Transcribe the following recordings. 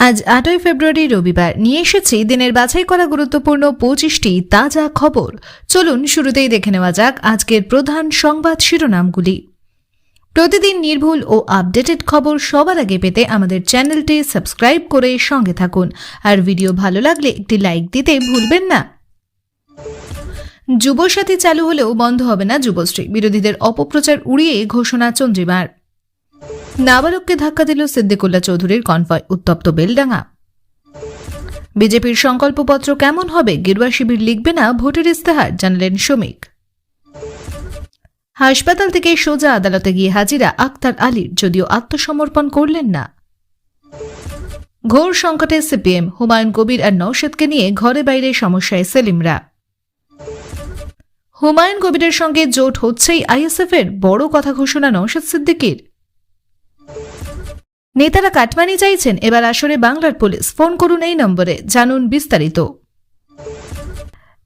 আজ ৮ই ফেব্রুয়ারি রবিবার নিয়ে এসেছি দিনের বাছাই করা গুরুত্বপূর্ণ ২৫টি তাজা খবর। চলুন শুরুতেই দেখে নেওয়া যাক আজকের প্রধান সংবাদ শিরোনামগুলি। প্রতিদিন নির্ভুল ও আপডেটেড খবর সবার আগে পেতে আমাদের চ্যানেলটি সাবস্ক্রাইব করে সঙ্গে থাকুন, আর ভিডিও ভালো লাগলে একটি লাইক দিতে ভুলবেন না। যুবসাথী চালু হলেও বন্ধ হবে না যুবশ্রী, বিরোধীদের অপপ্রচার উড়িয়ে ঘোষণা চন্দ্রিমার। নাবালককে ধাক্কা দিল সিদ্দিকুল্লাহ চৌধুরীর কনভয়, উত্তপ্ত বেলডাঙ্গা। বিজেপির সংকল্পপত্র কেমন হবে, গেরুয়া শিবির লিখবে না ভোটের ইস্তেহার, জানালেন শমিক। হাসপাতাল থেকে সোজা আদালতে গিয়ে হাজিরা আক্তার আলীর, যদিও আত্মসমর্পণ করলেন না। ঘোর সংকটে সিপিএম, হুমায়ুন কবির আর নওশাদকে নিয়ে ঘরে বাইরে সমস্যায় সেলিমরা। হুমায়ুন কবিরের সঙ্গে জোট হচ্ছেই আইএসএফের, বড় কথা ঘোষণা নওশাদ সিদ্দিকীর। নেতারা কাটমানি চাইছেন, এবার আসরে বাংলার পুলিশ, ফোন করুন এই নম্বরে, জানুন বিস্তারিত।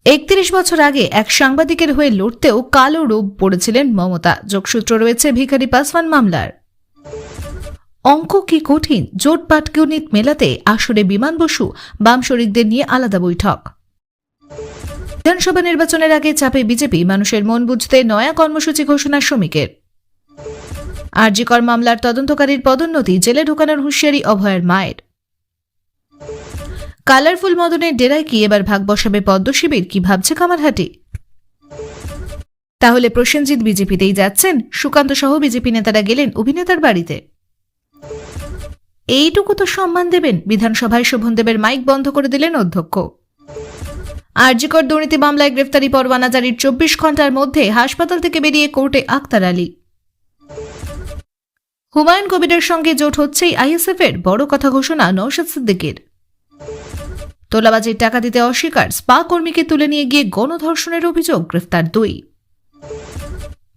৩১ বছর আগে এক সাংবাদিকের হয়ে লড়তেও কালো রূপ পড়েছিলেন মমতা, যোগসূত্র রয়েছে ভিখারি পাসওয়ান মামলার। অঙ্ক কি কঠিন, জোট পাটকেউনিত মেলাতে আসরে বিমান বসু, বাম শরিকদের নিয়ে আলাদা বৈঠক। বিধানসভা নির্বাচনের আগে চাপে বিজেপি, মানুষের মন বুঝতে নয়া কর্মসূচি ঘোষণা শমিকের। আরজিকর মামলার তদন্তকারীর পদোন্নতি, জেলে ঢোকানোর হুঁশিয়ারি অভয়ের মায়ের। কালারফুল মদনের ডেরায় কি এবার ভাগ বসাবে পদ্ম শিবির, কি ভাবছে কামারহাটি? তাহলে প্রসেনজিৎ বিজেপিতেই যাচ্ছেন, সুকান্ত সহ বিজেপি নেতারা গেলেন অভিনেতার বাড়িতে। এইটুকু তো সম্মান দেবেন, বিধানসভায় শোভনদেবের মাইক বন্ধ করে দিলেন অধ্যক্ষ। আরজিকর দুর্নীতি মামলায় গ্রেফতারি পরোয়ানা জারির ২৪ ঘণ্টার মধ্যে হাসপাতাল থেকে বেরিয়ে কোর্টে আক্তার আলী। হুমায়ুন কবিরের সঙ্গে জোট হচ্ছেই আইএসএফের, বড় কথা ঘোষণা নওশাদ সিদ্দিকীর। তোলাবাজির টাকা দিতে অস্বীকার, স্পা কর্মীকে তুলে নিয়ে গিয়ে গণধর্ষণের অভিযোগ, গ্রেফতার ২।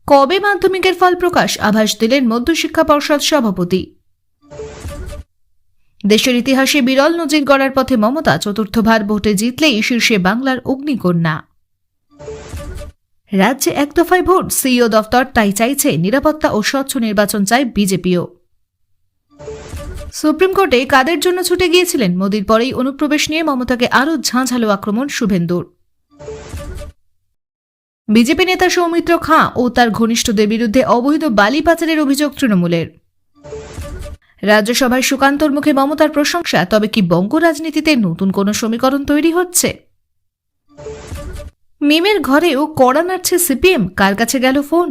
কবে মাধ্যমিকের ফল প্রকাশ, আভাস দিলেন মধ্যশিক্ষা পর্ষদ সভাপতি। দেশের ইতিহাসে বিরল নজির গড়ার পথে মমতা, চতুর্থবার ভোটে জিতলেই শীর্ষে বাংলার অগ্নিকন্যা। রাজ্যে এক দফায় ভোট, সিইও দফতর তাই চাইছে, নিরাপত্তা ও স্বচ্ছ নির্বাচন চায় বিজেপিও। সুপ্রিম কোর্টে কাদের জন্য ছুটে গিয়েছিলেন, মোদির পরেই অনুপ্রবেশ নিয়ে মমতাকে আরও ঝাঁঝালো আক্রমণ শুভেন্দুর। বিজেপি নেতা সৌমিত্র খাঁ ও তার ঘনিষ্ঠদের বিরুদ্ধে অবৈধ বালি পাচারের অভিযোগ তৃণমূলের। রাজ্যসভায় সুকান্তর মুখে মমতার প্রশংসা, তবে কি বঙ্গ রাজনীতিতে নতুন কোন সমীকরণ তৈরি হচ্ছে? মিমের ঘরেও কড়া নাড়ছে সিপিএম, কার কাছে গেল ফোন?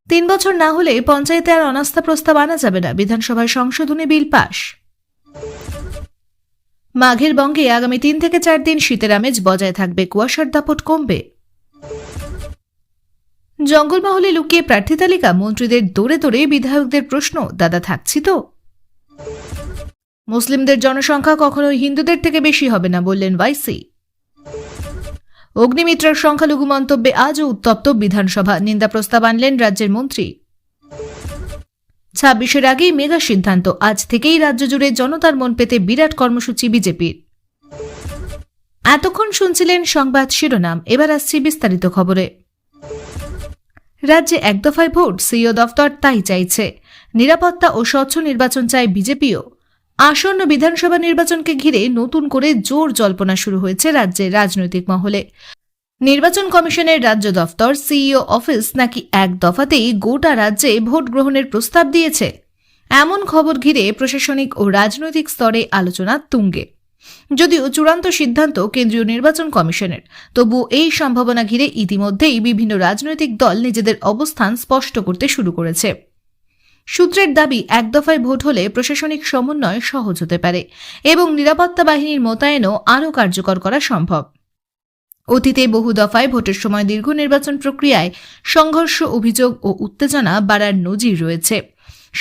৩ বছর না হলে পঞ্চায়েতে আর অনাস্থা প্রস্তাব আনা যাবে না, বিধানসভায় সংশোধনী বিল পাশ। মাঘের বঙ্গে আগামী ৩ থেকে ৪ দিন শীতের আমেজ বজায় থাকবে, কুয়াশার দাপট কমবে। জঙ্গলমহলে লুকিয়ে প্রার্থী তালিকা, মন্ত্রীদের দৌড়ে দৌড়ে বিধায়কদের প্রশ্ন, দাদা থাকছি তো? মুসলিমদের জনসংখ্যা কখনোই হিন্দুদের থেকে বেশি হবে না, বললেন ওয়াইসি। অগ্নিমিত্রার সংখ্যালঘু মন্তব্যে আজও উত্তপ্ত বিধানসভা, নিন্দা প্রস্তাব আনলেন রাজ্যের মন্ত্রী। ২৬-এর আগেই মেগা সিদ্ধান্ত, আজ থেকেই রাজ্য জুড়ে জনতার মন পেতে বিরাট কর্মসূচি বিজেপির। এতক্ষণ শুনছিলেন সংবাদ শিরোনাম, এবার আসছি বিস্তারিত খবরে। রাজ্যে এক দফায় ভোট, সিইও দফতর তাই চাইছে, নিরাপত্তা ও স্বচ্ছ নির্বাচন চায় বিজেপিও। আসন্ন বিধানসভা নির্বাচনকে ঘিরে নতুন করে জোর জল্পনা শুরু হয়েছে রাজ্যের রাজনৈতিক মহলে। নির্বাচন কমিশনের রাজ্য দফতর, সিইও অফিস নাকি এক দফাতেই গোটা রাজ্যে ভোট গ্রহণের প্রস্তাব দিয়েছে, এমন খবর ঘিরে প্রশাসনিক ও রাজনৈতিক স্তরে আলোচনা তুঙ্গে। যদিও চূড়ান্ত সিদ্ধান্ত কেন্দ্রীয় নির্বাচন কমিশনের, তবু এই সম্ভাবনা ঘিরে ইতিমধ্যেই বিভিন্ন রাজনৈতিক দল নিজেদের অবস্থান স্পষ্ট করতে শুরু করেছে। সূত্রের দাবি, এক দফায় ভোট হলে প্রশাসনিক সমন্বয় সহজ হতে পারে এবং নিরাপত্তা বাহিনীর মোতায়েনও আরও কার্যকর করা সম্ভব। অতীতে বহু দফায় ভোটের সময় দীর্ঘ নির্বাচন প্রক্রিয়ায় সংঘর্ষ, অভিযোগ ও উত্তেজনা বাড়ার নজির রয়েছে।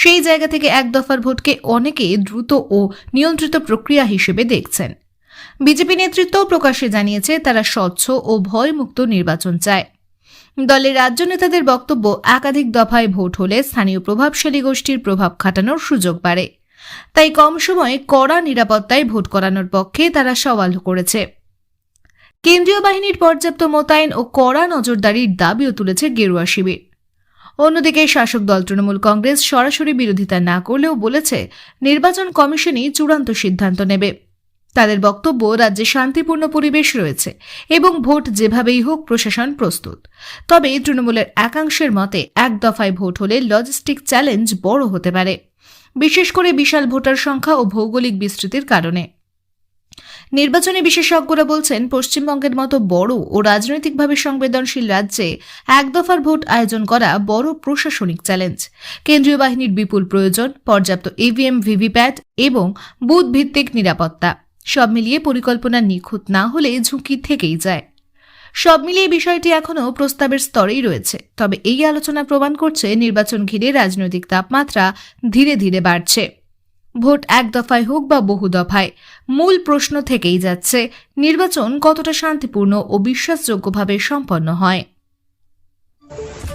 সেই জায়গা থেকে এক দফার ভোটকে অনেকে দ্রুত ও নিয়ন্ত্রিত প্রক্রিয়া হিসেবে দেখছেন। বিজেপি নেতৃত্ব প্রকাশ্যে জানিয়েছে, তারা স্বচ্ছ ও ভয়মুক্ত নির্বাচন চায়। দলের রাজ্য নেতাদের বক্তব্য, একাধিক দফায় ভোট হলে স্থানীয় প্রভাবশালী গোষ্ঠীর প্রভাব খাটানোর সুযোগ বাড়ে, তাই কম সময়ে কড়া নিরাপত্তায় ভোট করানোর পক্ষে তারা সওয়াল করেছে। কেন্দ্রীয় বাহিনীর পর্যাপ্ত মোতায়েন ও কড়া নজরদারির দাবিও তুলেছে গেরুয়া শিবির। অন্যদিকে শাসক দল তৃণমূল কংগ্রেস সরাসরি বিরোধিতা না করলেও বলেছে নির্বাচন কমিশনই চূড়ান্ত সিদ্ধান্ত নেবে। তাদের বক্তব্য, রাজ্যে শান্তিপূর্ণ পরিবেশ রয়েছে এবং ভোট যেভাবেই হোক প্রশাসন প্রস্তুত। তবে তৃণমূলের একাংশের মতে এক দফায় ভোট হলে লজিস্টিক চ্যালেঞ্জ বড় হতে পারে, বিশেষ করে বিশাল ভোটার সংখ্যা ও ভৌগোলিক বিস্তৃতির কারণে। নির্বাচনী বিশেষজ্ঞরা বলছেন, পশ্চিমবঙ্গের মতো বড় ও রাজনৈতিকভাবে সংবেদনশীল রাজ্যে এক দফার ভোট আয়োজন করা বড় প্রশাসনিক চ্যালেঞ্জ। কেন্দ্রীয় বাহিনীর বিপুল প্রয়োজন, পর্যাপ্ত ইভিএম, ভিভিপ্যাট এবং বুথ ভিত্তিক নিরাপত্তা, সব মিলিয়ে পরিকল্পনা নিখুঁত না হলে ঝুঁকি থেকেই যায়। সব মিলিয়ে বিষয়টি এখনও প্রস্তাবের স্তরেই রয়েছে। তবে এই আলোচনা প্রমাণ করছে নির্বাচন ঘিরে রাজনৈতিক তাপমাত্রা ধীরে ধীরে বাড়ছে। ভোট এক দফায় হোক বা বহু দফায়, মূল প্রশ্ন থেকেই যাচ্ছে নির্বাচন কতটা শান্তিপূর্ণ ও বিশ্বাসযোগ্যভাবে সম্পন্ন হয়।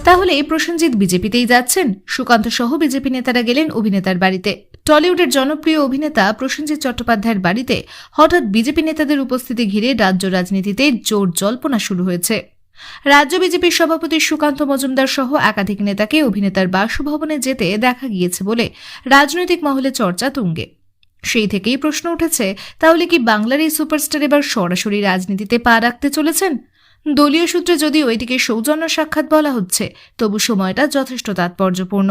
তাহলে প্রসেনজিৎ বিজেপিতেই যাচ্ছেন? সুকান্ত সহ বিজেপি নেতারা গেলেন অভিনেতার বাড়িতে। টলিউডের জনপ্রিয় অভিনেতা প্রসেনজিৎ চট্টোপাধ্যায়ের বাড়িতে হঠাৎ বিজেপি নেতাদের উপস্থিতি ঘিরে রাজ্য রাজনীতিতে জোর জল্পনা শুরু হয়েছে। রাজ্য বিজেপির সভাপতি সুকান্ত মজুমদার সহ একাধিক নেতাকে অভিনেতার বাসভবনে যেতে দেখা গিয়েছে বলে রাজনৈতিক মহলে চর্চা তুঙ্গে। সেই থেকেই প্রশ্ন উঠেছে, তাহলে কি বাংলার এই সুপারস্টার এবার সরাসরি রাজনীতিতে পা রাখতে চলেছেন? দলীয় সূত্রে যদিও এটিকে সৌজন্য সাক্ষাৎ বলা হচ্ছে, তবু সময়টা যথেষ্ট তাৎপর্যপূর্ণ।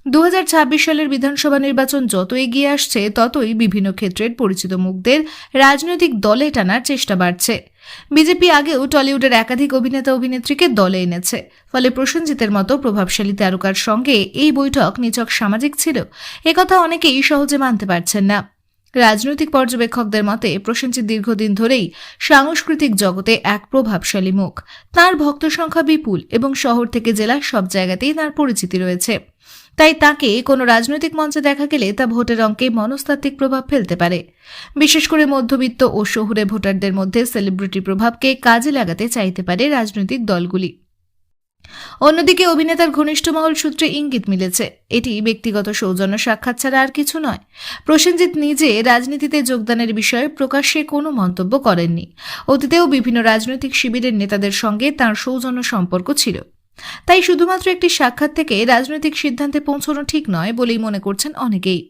2026 সালের বিধানসভা নির্বাচন যত এগিয়ে আসছে, ততই বিভিন্ন ক্ষেত্রের পরিচিত মুখদের রাজনৈতিক দলে টানার চেষ্টা বাড়ছে। বিজেপি আগেও টলিউডের একাধিক অভিনেতা অভিনেত্রীকে দলে এনেছে, ফলে প্রসেনজিতের মতো প্রভাবশালী তারকার সঙ্গে এই বৈঠক নিছক সামাজিক ছিল, একথা অনেকেই সহজে মানতে পারছেন না। রাজনৈতিক পর্যবেক্ষকদের মতে প্রসেনজিৎ দীর্ঘদিন ধরেই সাংস্কৃতিক জগতে এক প্রভাবশালী মুখ। তাঁর ভক্ত সংখ্যা বিপুল এবং শহর থেকে জেলা সব জায়গাতেই তাঁর পরিচিতি রয়েছে। তাই তাকে কোনো রাজনৈতিক মঞ্চে দেখা গেলে তা ভোটের অঙ্কে মনস্তাত্ত্বিক প্রভাব ফেলতে পারে। বিশেষ করে মধ্যবিত্ত ও শহুরে ভোটারদের মধ্যে সেলিব্রিটি প্রভাবকে কাজে লাগাতে চাইতে পারে রাজনৈতিক দলগুলি। অন্যদিকে অভিনেতার ঘনিষ্ঠ মহল সূত্রে ইঙ্গিত মিলেছে, এটি ব্যক্তিগত সৌজন্য সাক্ষাৎ ছাড়া আর কিছু নয়। প্রসেনজিৎ নিজে রাজনীতিতে যোগদানের বিষয়ে প্রকাশ্যে কোনো মন্তব্য করেননি। অতীতেও বিভিন্ন রাজনৈতিক শিবিরের নেতাদের সঙ্গে তাঁর সৌজন্য সম্পর্ক ছিল। তাই শুধুমাত্র একটি সাক্ষাৎ থেকে রাজনৈতিক সিদ্ধান্তে পৌঁছানো ঠিক নয় বলেই মনে করছেন অনেকেই।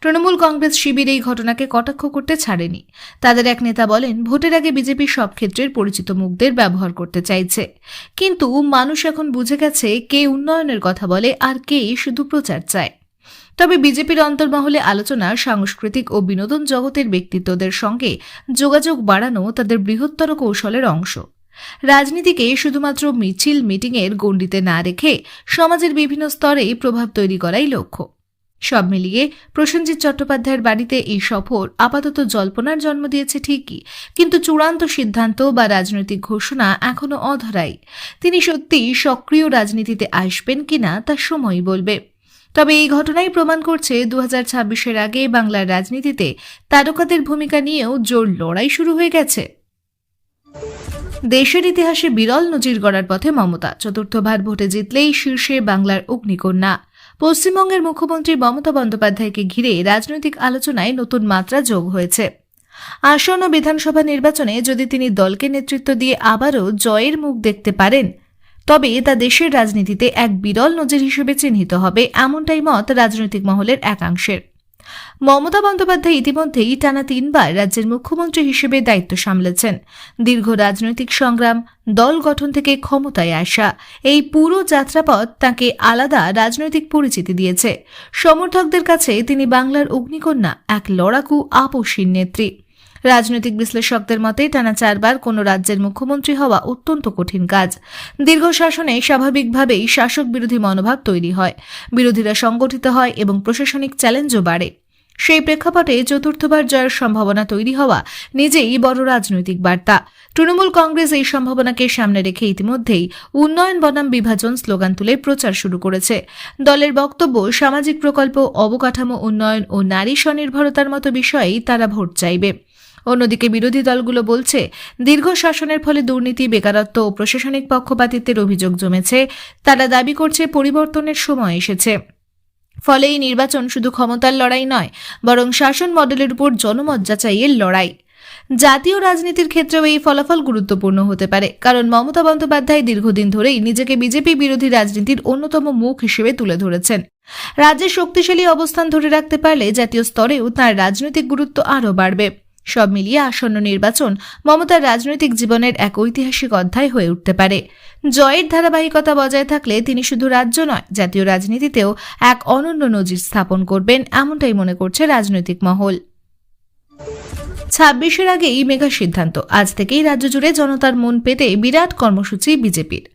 তৃণমূল কংগ্রেস শিবির এই ঘটনাকে কটাক্ষ করতে ছাড়েনি। তাদের এক নেতা বলেন, ভোটের আগে বিজেপি সব ক্ষেত্রের পরিচিত মুখদের ব্যবহার করতে চাইছে, কিন্তু মানুষ এখন বুঝে গেছে কে উন্নয়নের কথা বলে আর কে শুধু প্রচার চায়। তবে বিজেপির অন্তর্মহলে আলোচনা সাংস্কৃতিক ও বিনোদন জগতের ব্যক্তিত্বদের সঙ্গে যোগাযোগ বাড়ানো তাদের বৃহত্তর কৌশলের অংশ। রাজনীতিকে শুধুমাত্র মিছিল মিটিংয়ের গণ্ডিতে না রেখে সমাজের বিভিন্ন স্তরে প্রভাব তৈরি করাই লক্ষ্য। সব মিলিয়ে প্রসেনজিৎ চট্টোপাধ্যায়ের বাড়িতে এই সফর আপাতত জল্পনার জন্ম দিয়েছে ঠিকই, কিন্তু চূড়ান্ত সিদ্ধান্ত বা রাজনৈতিক ঘোষণা এখনো অধরাই। তিনি সত্যি সক্রিয় রাজনীতিতে আসবেন কিনা তা সময়ই বলবে। তবে এই ঘটনাই প্রমাণ করছে 2026-এর আগে বাংলার রাজনীতিতে তারকাদের ভূমিকা নিয়েও জোর লড়াই শুরু হয়ে গেছে। দেশের ইতিহাসে বিরল নজির গড়ার পথে মমতা। চতুর্থবার ভোটে জিতলেই শীর্ষে বাংলার অগ্নিকন্যা। পশ্চিমবঙ্গের মুখ্যমন্ত্রী মমতা বন্দ্যোপাধ্যায়কে ঘিরে রাজনৈতিক আলোচনায় নতুন মাত্রা যোগ হয়েছে। আসন্ন বিধানসভা নির্বাচনে যদি তিনি দলকে নেতৃত্ব দিয়ে আবারও জয়ের মুখ দেখতে পারেন, তবে তা দেশের রাজনীতিতে এক বিরল নজির হিসেবে চিহ্নিত হবে, এমনটাই মত রাজনৈতিক মহলের একাংশের। মমতা বন্দ্যোপাধ্যায় ইতিমধ্যেই টানা 3 বার রাজ্যের মুখ্যমন্ত্রী হিসেবে দায়িত্ব সামলেছেন। দীর্ঘ রাজনৈতিক সংগ্রাম, দল গঠন থেকে ক্ষমতায় আসা, এই পুরো যাত্রাপথ তাঁকে আলাদা রাজনৈতিক পরিচিতি দিয়েছে। সমর্থকদের কাছে তিনি বাংলার অগ্নিকন্যা, এক লড়াকু আপসীন নেত্রী। রাজনৈতিক বিশ্লেষকদের মতে টানা 4 বার কোনো রাজ্যের মুখ্যমন্ত্রী হওয়া অত্যন্ত কঠিন কাজ। দীর্ঘ শাসনে স্বাভাবিকভাবেই শাসক বিরোধী মনোভাব তৈরি হয়, বিরোধীরা সংগঠিত হয় এবং প্রশাসনিক চ্যালেঞ্জও বাড়ে। সেই প্রেক্ষাপটে চতুর্থবার জয়ের সম্ভাবনা তৈরি হওয়া নিজেই বড় রাজনৈতিক বার্তা। তৃণমূল কংগ্রেস এই সম্ভাবনাকে সামনে রেখে ইতিমধ্যেই উন্নয়ন বনাম বিভাজন স্লোগান তুলে প্রচার শুরু করেছে। দলের বক্তব্য, সামাজিক প্রকল্প, অবকাঠামো উন্নয়ন ও নারী স্বনির্ভরতার মতো বিষয়েই তারা ভোট চাইবে। অন্যদিকে বিরোধী দলগুলো বলছে, দীর্ঘ শাসনের ফলে দুর্নীতি, বেকারত্ব ও প্রশাসনিক পক্ষপাতিত্বের অভিযোগ জমেছে। তারা দাবি করছে পরিবর্তনের সময় এসেছে। ফলে এই নির্বাচন শুধু ক্ষমতার লড়াই নয়, বরং শাসন মডেলের উপর জনমত যাচাইয়ের লড়াই। জাতীয় রাজনীতির ক্ষেত্রেও এই ফলাফল গুরুত্বপূর্ণ হতে পারে, কারণ মমতা বন্দ্যোপাধ্যায় দীর্ঘদিন ধরেই নিজেকে বিজেপি বিরোধী রাজনীতির অন্যতম মুখ হিসেবে তুলে ধরেছেন। রাজ্যের শক্তিশালী অবস্থান ধরে রাখতে পারলে জাতীয় স্তরেও তাঁর রাজনৈতিক গুরুত্ব আরও বাড়বে। সব মিলিয়ে আসন্ন নির্বাচন মমতার রাজনৈতিক জীবনের এক ঐতিহাসিক অধ্যায় হয়ে উঠতে পারে। জয়ের ধারাবাহিকতা বজায় থাকলে তিনি শুধু রাজ্য নয়, জাতীয় রাজনীতিতেও এক অনন্য নজির স্থাপন করবেন, এমনটাই মনে করছে রাজনৈতিক মহল। 26-এর আগেই মেগা সিদ্ধান্ত, আজ থেকেই রাজ্য জুড়ে জনতার মন পেতে বিরাট কর্মসূচি বিজেপির।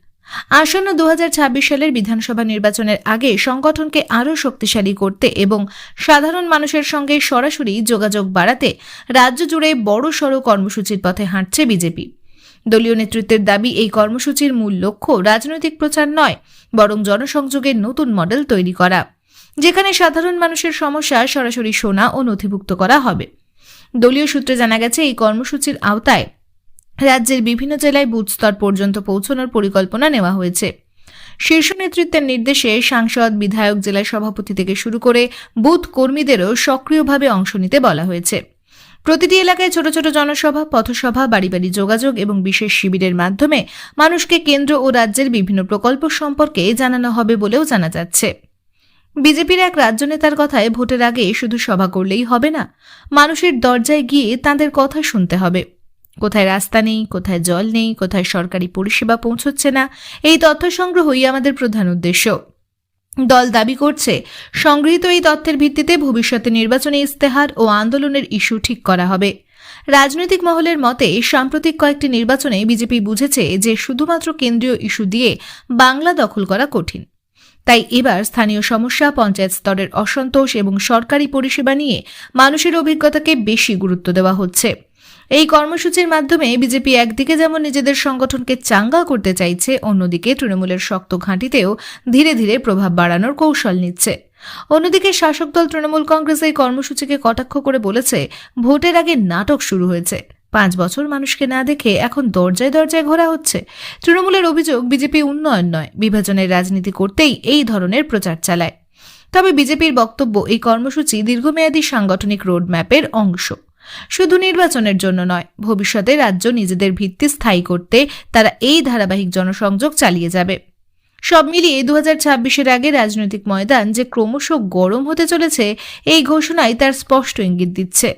আসন্ন 2026 সালের বিধানসভা নির্বাচনের আগে সংগঠনকে আরও শক্তিশালী করতে এবং সাধারণ মানুষের সঙ্গে সরাসরি যোগাযোগ বাড়াতে রাজ্য জুড়ে বড়সড় কর্মসূচির পথে হাঁটছে বিজেপি। দলীয় নেতৃত্বের দাবি, এই কর্মসূচির মূল লক্ষ্য রাজনৈতিক প্রচার নয়, বরং জনসংযোগের নতুন মডেল তৈরি করা, যেখানে সাধারণ মানুষের সমস্যা সরাসরি শোনা ও নথিভুক্ত করা হবে। দলীয় সূত্রে জানা গেছে, এই কর্মসূচির আওতায় রাজ্যের বিভিন্ন জেলায় বুথ স্তর পর্যন্ত পৌঁছানোর পরিকল্পনা নেওয়া হয়েছে। শীর্ষ নেতৃত্বের নির্দেশে সাংসদ, বিধায়ক, জেলা সভাপতি থেকে শুরু করে বুথ কর্মীদেরও সক্রিয়ভাবে অংশ নিতে বলা হয়েছে। প্রতিটি এলাকায় ছোট ছোট জনসভা, পথসভা, বাড়ি বাড়ি যোগাযোগ এবং বিশেষ শিবিরের মাধ্যমে মানুষকে কেন্দ্র ও রাজ্যের বিভিন্ন প্রকল্প সম্পর্কে জানানো হবে বলেও জানা যাচ্ছে। বিজেপির এক রাজ্য নেতার কথায়, ভোটের আগে শুধু সভা করলেই হবে না, মানুষের দরজায় গিয়ে তাঁদের কথা শুনতে হবে। কোথায় রাস্তা নেই, কোথায় জল নেই, কোথায় সরকারি পরিষেবা পৌঁছচ্ছে না, এই তথ্য সংগ্রহই আমাদের প্রধান উদ্দেশ্য। দল দাবি করছে, সংগৃহীত এই তথ্যের ভিত্তিতে ভবিষ্যতে নির্বাচনী ইস্তেহার ও আন্দোলনের ইস্যু ঠিক করা হবে। রাজনৈতিক মহলের মতে, সাম্প্রতিক কয়েকটি নির্বাচনে বিজেপি বুঝেছে যে শুধুমাত্র কেন্দ্রীয় ইস্যু দিয়ে বাংলা দখল করা কঠিন। তাই এবার স্থানীয় সমস্যা, পঞ্চায়েত স্তরের অসন্তোষ এবং সরকারি পরিষেবা নিয়ে মানুষের অভিজ্ঞতাকে বেশি গুরুত্ব দেওয়া হচ্ছে। এই কর্মসূচির মাধ্যমে বিজেপি একদিকে যেমন নিজেদের সংগঠনকে চাঙ্গা করতে চাইছে, অন্যদিকে তৃণমূলের শক্ত ঘাঁটিতেও ধীরে ধীরে প্রভাব বাড়ানোর কৌশল নিচ্ছে। অন্যদিকে শাসক দল তৃণমূল কংগ্রেস এই কর্মসূচিকে কটাক্ষ করে বলেছে, ভোটের আগে নাটক শুরু হয়েছে। 5 বছর মানুষকে না দেখে এখন দরজায় দরজায় ঘোরা হচ্ছে। তৃণমূলের অভিযোগ, বিজেপি উন্নয়ন নয়, বিভাজনের রাজনীতি করতেই এই ধরনের প্রচার চালায়। তবে বিজেপির বক্তব্য, এই কর্মসূচি দীর্ঘমেয়াদী সাংগঠনিক রোডম্যাপের অংশ, শুধু নির্বাচনের জন্য নয়। ভবিষ্যতে রাজ্য নিজেদের ভিত্তি স্থায়ী করতে তারা এই ধারাবাহিক জনসংযোগ চালিয়ে যাবে। সব মিলিয়ে 2026-এর আগে রাজনৈতিক ময়দান যে ক্রমশ গরম হতে চলেছে, এই ঘোষণাই তার স্পষ্ট ইঙ্গিত দিচ্ছে।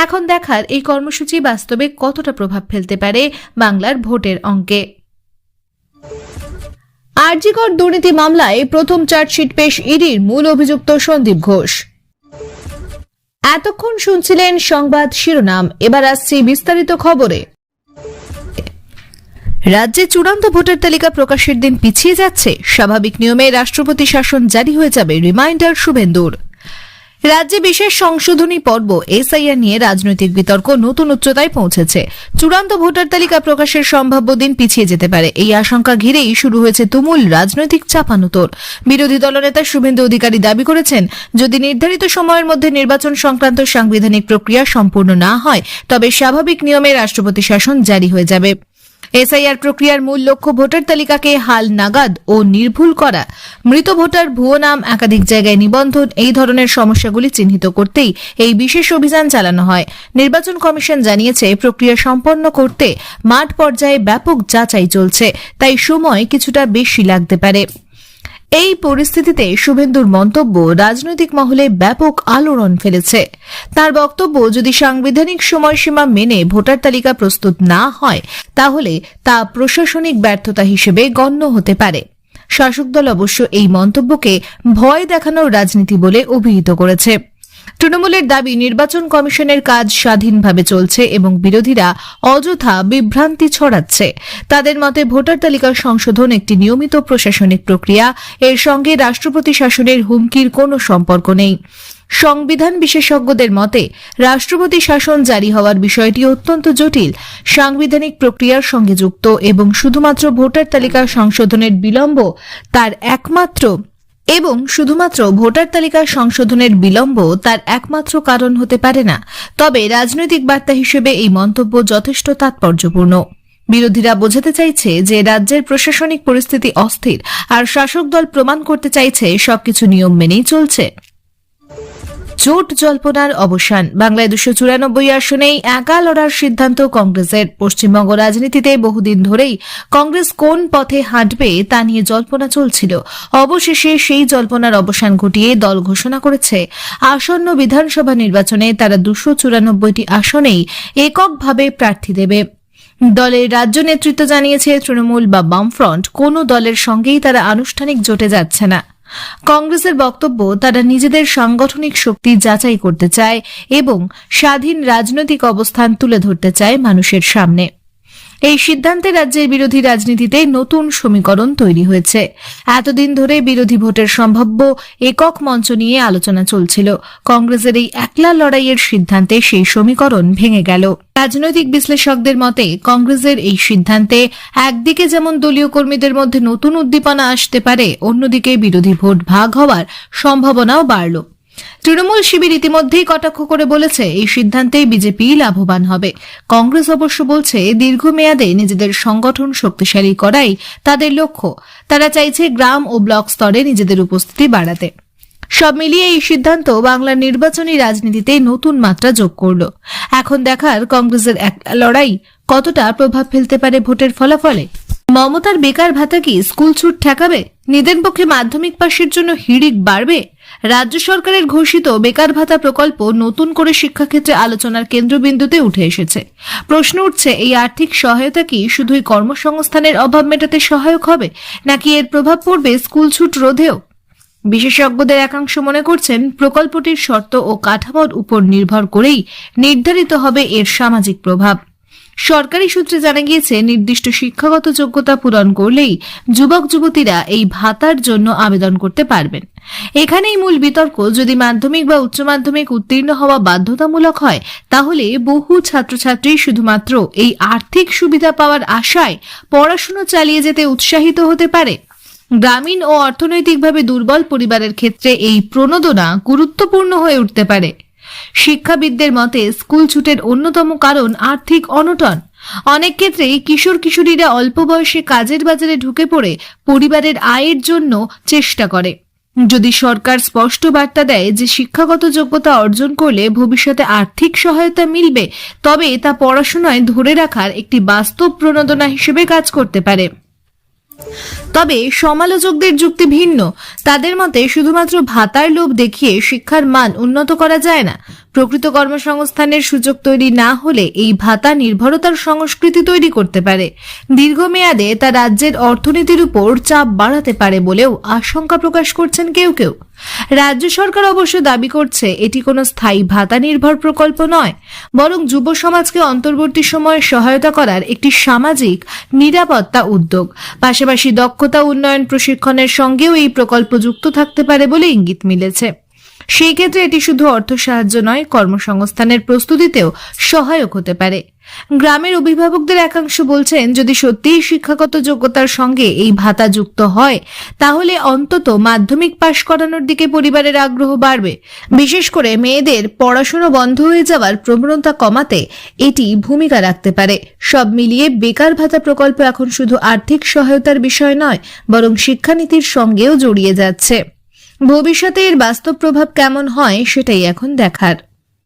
এখন দেখার, এই কর্মসূচি বাস্তবে কতটা প্রভাব ফেলতে পারে বাংলার ভোটের অঙ্কে। আরজিকর দুর্নীতি মামলায় প্রথম চার্জশিট পেশ ইডির মূল অভিযুক্ত সন্দীপ ঘোষ। এতক্ষণ শুনছিলেন সংবাদ শিরোনাম, এবার আসছি বিস্তারিত খবরে। রাজ্যে চূড়ান্ত ভোটার তালিকা প্রকাশের দিন পিছিয়ে যাচ্ছে, স্বাভাবিক নিয়মে রাষ্ট্রপতি শাসন জারি হয়ে যাবে, রিমাইন্ডার শুভেন্দুর। রাজ্যে বিশেষ সংশোধনী পর্ব এসআইআর নিয়ে রাজনৈতিক বিতর্ক নতুন উচ্চতায় পৌঁছেছে। চূড়ান্ত ভোটার তালিকা প্রকাশের সম্ভাব্য দিন পিছিয়ে যেতে পারে, এই আশঙ্কা ঘিরেই শুরু হয়েছে তুমুল রাজনৈতিক চাপানুতোর। বিরোধী দলনেতা শুভেন্দু অধিকারী দাবি করেছেন, যদি নির্ধারিত সময়ের মধ্যে নির্বাচন সংক্রান্ত সাংবিধানিক প্রক্রিয়া সম্পূর্ণ না হয়, তবে স্বাভাবিক নিয়মে রাষ্ট্রপতি শাসন জারি হয়ে যাবে। এসআইআর প্রক্রিয়ার মূল লক্ষ্য ভোটার তালিকাকে হাল নাগাদ ও নির্ভুল করা, মৃত ভোটার, ভুয়ো নাম, একাধিক জায়গায় নিবন্ধন, এই ধরনের সমস্যাগুলি চিহ্নিত করতেই এই বিশেষ অভিযান চালানো হয়। নির্বাচন কমিশন জানিয়েছে, প্রক্রিয়া সম্পন্ন করতে মাঠ পর্যায়ে ব্যাপক যাচাই চলছে, তাই সময় কিছুটা বেশি লাগতে পারে। এই পরিস্থিতিতে শুভেন্দুর মন্তব্য রাজনৈতিক মহলে ব্যাপক আলোড়ন ফেলেছে। তার বক্তব্য, যদি সাংবিধানিক সময়সীমা মেনে ভোটার তালিকা প্রস্তুত না হয়, তাহলে তা প্রশাসনিক ব্যর্থতা হিসেবে গণ্য হতে পারে। শাসক দল অবশ্য এই মন্তব্যকে ভয় দেখানোর রাজনীতি বলে অভিহিত করেছে। তৃণমূলের দাবি, নির্বাচন কমিশনের কাজ স্বাধীনভাবে চলছে এবং বিরোধীরা অযথা বিভ্রান্তি ছড়াচ্ছে। তাদের মতে, ভোটার তালিকা সংশোধন একটি নিয়মিত প্রশাসনিক প্রক্রিয়া, এর সঙ্গে রাষ্ট্রপতি শাসনের হুমকির কোনো সম্পর্ক নেই। সংবিধান বিশেষজ্ঞদের মতে, রাষ্ট্রপতি শাসন জারি হওয়ার বিষয়টি অত্যন্ত জটিল, সাংবিধানিক প্রক্রিয়ার সঙ্গে যুক্ত এবং শুধুমাত্র ভোটার তালিকা সংশোধনের বিলম্ব তার একমাত্র কারণ হতে পারে না। তবে রাজনৈতিক বার্তা হিসেবে এই মন্তব্য যথেষ্ট তাৎপর্যপূর্ণ। বিরোধীরা বোঝাতে চাইছে যে রাজ্যের প্রশাসনিক পরিস্থিতি অস্থির, আর শাসক দল প্রমাণ করতে চাইছে সবকিছু নিয়ম মেনেই চলছে। জোট জল্পনার অবসান। বাংলায় 294 আসনেই একা লড়ার সিদ্ধান্ত কংগ্রেসের। পশ্চিমবঙ্গ রাজনীতিতে বহুদিন ধরেই কংগ্রেস কোন পথে হাঁটবে তা নিয়ে জল্পনা চলছিল। অবশেষে সেই জল্পনার অবসান ঘটিয়ে দল ঘোষণা করেছে আসন্ন বিধানসভা নির্বাচনে তারা 294টি আসনেই এককভাবে প্রার্থী দেবে। দলের রাজ্য নেতৃত্ব জানিয়েছে তৃণমূল বা বামফ্রন্ট কোনো দলের সঙ্গেই তারা আনুষ্ঠানিক জোটে যাচ্ছে না। কংগ্রেসের বক্তব্য, তারা নিজেদের সাংগঠনিক শক্তি যাচাই করতে চায় এবং স্বাধীন রাজনৈতিক অবস্থান তুলে ধরতে চায় মানুষের সামনে। এই সিদ্ধান্তে রাজ্যের বিরোধী রাজনীতিতে নতুন সমীকরণ তৈরি হয়েছে। এতদিন ধরে বিরোধী ভোটের সম্ভাব্য একক মঞ্চ নিয়ে আলোচনা চলছিল। কংগ্রেসের এই একলা লড়াইয়ের সিদ্ধান্তে সেই সমীকরণ ভেঙে গেল। রাজনৈতিক বিশ্লেষকদের মতে কংগ্রেসের এই সিদ্ধান্তে একদিকে যেমন দলীয় কর্মীদের মধ্যে নতুন উদ্দীপনা আসতে পারে, অন্যদিকে বিরোধী ভোট ভাগ হওয়ার সম্ভাবনাও বাড়ল। তৃণমূল শিবির ইতিমধ্যেই কটাক্ষ করে বলেছে এই সিদ্ধান্তে বিজেপি লাভবান হবে। কংগ্রেস অবশ্য বলছে দীর্ঘমেয়াদে নিজেদের সংগঠন শক্তিশালী করাই তাদের লক্ষ্য। তারা চাইছে গ্রাম ও ব্লক স্তরে নিজেদের উপস্থিতি বাড়াতে। সব মিলিয়ে এই সিদ্ধান্ত বাংলার নির্বাচনী রাজনীতিতে নতুন মাত্রা যোগ করল। এখন দেখার কংগ্রেসের এক লড়াই কতটা প্রভাব ফেলতে পারে ভোটের ফলাফলে। মমতার বেকার ভাতা কি স্কুল ছুট ঠেকাবে? নিদেন পক্ষে মাধ্যমিক পাশের জন্য হিড়িক বাড়বে? রাজ্য সরকারের ঘোষিত বেকার ভাতা প্রকল্প নতুন করে শিক্ষাক্ষেত্রে আলোচনার কেন্দ্রবিন্দুতে উঠে এসেছে। প্রশ্ন উঠছে, এই আর্থিক সহায়তা কি শুধুই কর্মসংস্থানের অভাব মেটাতে সহায়ক হবে, নাকি এর প্রভাব পড়বে স্কুল ছুট রোধেও? বিশেষজ্ঞদের একাংশ মনে করছেন প্রকল্পটির শর্ত ও কাঠামোর উপর নির্ভর করেই নির্ধারিত হবে এর সামাজিক প্রভাব। সরকারি সূত্রে জানা গিয়েছে নির্দিষ্ট শিক্ষাগত যোগ্যতা পূরণ করলেই যুবক যুবতীরা এই ভাতার জন্য আবেদন করতে পারবেন। এখানেই মূল বিতর্ক, যদি মাধ্যমিক বা উচ্চ মাধ্যমিক উত্তীর্ণ হওয়া বাধ্যতামূলক হয় তাহলে বহু ছাত্রছাত্রী শুধুমাত্র এই আর্থিক সুবিধা পাওয়ার আশায় পড়াশোনা চালিয়ে যেতে উৎসাহিত হতে পারে। গ্রামীণ ও অর্থনৈতিকভাবে দুর্বল পরিবারের ক্ষেত্রে এই প্রণোদনা গুরুত্বপূর্ণ হয়ে উঠতে পারে। শিক্ষাবিদদের মতে স্কুল ছুটের অন্যতম কারণ আর্থিক অনটন। অনেক ক্ষেত্রেই কিশোর কিশোরীরা অল্প বয়সে কাজের বাজারে ঢুকে পড়ে পরিবারের আয়ের জন্য চেষ্টা করে। যদি সরকার স্পষ্ট বার্তা দেয় যে শিক্ষাগত যোগ্যতা অর্জন করলে ভবিষ্যতে আর্থিক সহায়তা মিলবে, তবে তা পড়াশোনায় ধরে রাখার একটি বাস্তব প্রণোদনা হিসেবে কাজ করতে পারে। তবে সমালোচকদের যুক্তি ভিন্ন। তাদের মতে শুধুমাত্র ভাতার লোভ দেখিয়ে শিক্ষার মান উন্নত করা যায় না। প্রকৃত কর্মসংস্থানের সুযোগ তৈরি না হলে এই ভাতা নির্ভরতার সংস্কৃতি তৈরি করতে পারে। দীর্ঘমেয়াদে তা রাজ্যের অর্থনীতির উপর চাপ বাড়াতে পারে বলেও আশঙ্কা প্রকাশ করছেন কেউ কেউ। রাজ্য সরকার অবশ্য দাবি করছে এটি কোনো স্থায়ী ভাতা নির্ভর প্রকল্প নয়, বরং যুব সমাজকে অন্তর্বর্তী সময়ে সহায়তা করার একটি সামাজিক নিরাপত্তা উদ্যোগ। পাশাপাশি দক্ষতা উন্নয়ন প্রশিক্ষণের সঙ্গেও এই প্রকল্প যুক্ত থাকতে পারে বলে ইঙ্গিত মিলেছে। সেই ক্ষেত্রে এটি শুধু অর্থ সাহায্য নয়, কর্মসংস্থানের প্রস্তুতিতেও সহায়ক হতে পারে। গ্রামের অভিভাবকদের একাংশ বলছেন, যদি সত্যিই শিক্ষাগত যোগ্যতার সঙ্গে এই ভাতা যুক্ত হয় তাহলে অন্তত মাধ্যমিক পাশ করানোর দিকে পরিবারের আগ্রহ বাড়বে। বিশেষ করে মেয়েদের পড়াশোনা বন্ধ হয়ে যাওয়ার প্রবণতা কমাতে এটি ভূমিকা রাখতে পারে। সব মিলিয়ে বেকার ভাতা প্রকল্প এখন শুধু আর্থিক সহায়তার বিষয় নয়, বরং শিক্ষানীতির সঙ্গেও জড়িয়ে যাচ্ছে। ভবিষ্যতে এর বাস্তব প্রভাব কেমন হয় সেটাই এখন দেখার।